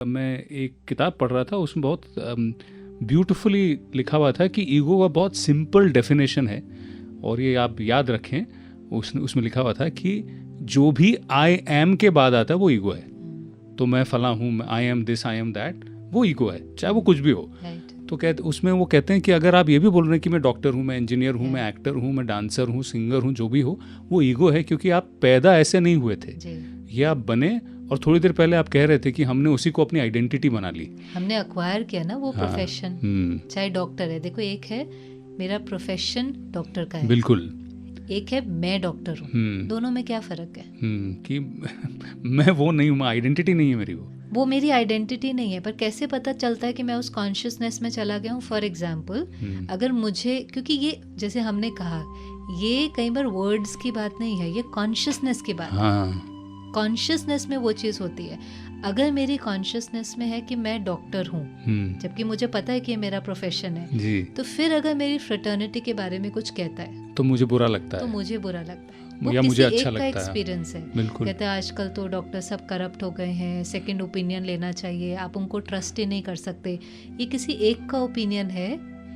मैं एक किताब पढ़ रहा था, उसमें बहुत ब्यूटीफुली लिखा हुआ था कि ईगो का बहुत सिंपल डेफिनेशन है, और ये आप याद रखें। उसमें लिखा हुआ था कि जो भी आई एम के बाद आता है वो ईगो है। तो मैं फला हूँ, I am this, I am that, वो ईगो है, चाहे वो कुछ भी हो। तो उसमें वो कहते हैं कि अगर आप ये भी बोल रहे हैं कि मैं डॉक्टर हूँ, मैं इंजीनियर हूँ, मैं एक्टर हूँ, मैं डांसर हूँ, सिंगर हूँ, जो भी हो, वो ईगो है, क्योंकि आप पैदा ऐसे नहीं हुए थे, ये आप बने। और थोड़ी देर पहले आप कह रहे थे कि हमने उसी को अपनी आइडेंटिटी बना ली, हमने अक्वायर किया ना वो प्रोफेशन। चाहे डॉक्टर है, देखो एक है मेरा प्रोफेशन डॉक्टर का है, बिल्कुल, एक है मैं डॉक्टर हूँ, दोनों में क्या फ़र्क है? कि मैं वो नहीं हूँ, आइडेंटिटी नहीं है मेरी, वो मेरी आइडेंटिटी नहीं है। पर कैसे पता चलता है कि मैं उस कॉन्शियसनेस में चला गया हूँ? फॉर एग्जाम्पल, अगर मुझे, क्योंकि ये जैसे हमने कहा, ये कई बार वर्ड्स की बात नहीं है, ये कॉन्शियसनेस की बात है। कॉन्शियसनेस में वो चीज़ होती है। अगर मेरी कॉन्शियसनेस में है कि मैं डॉक्टर हूँ, जबकि मुझे पता है कि ये मेरा प्रोफेशन है, तो फिर अगर मेरी फ्रेटर्निटी के बारे में कुछ कहता है तो मुझे बुरा लगता है, तो मुझे बुरा लगता है। वो या किसी मुझे अच्छा एक का लगता एक्सपीरियंस है। कहते हैं आजकल तो डॉक्टर सब करप्ट हो गए हैं, सेकंड ओपिनियन लेना चाहिए, आप उनको ट्रस्ट ही नहीं कर सकते। ये किसी एक का ओपिनियन है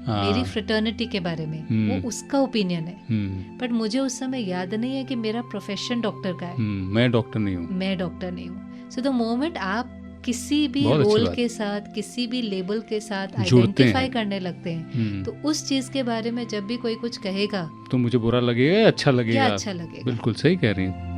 मेरी फ्रेटर्निटी के बारे में, वो उसका ओपिनियन है। बट मुझे उस समय याद नहीं है कि मेरा प्रोफेशन डॉक्टर का है, मैं डॉक्टर नहीं हूँ। सो द मोमेंट आप किसी भी रोल के साथ, किसी भी लेबल के साथ आइडेंटिफाई करने लगते हैं, तो उस चीज के बारे में जब भी कोई कुछ कहेगा तो मुझे बुरा लगेगा या अच्छा लगेगा? अच्छा लगेगा। बिल्कुल सही कह रही हैं।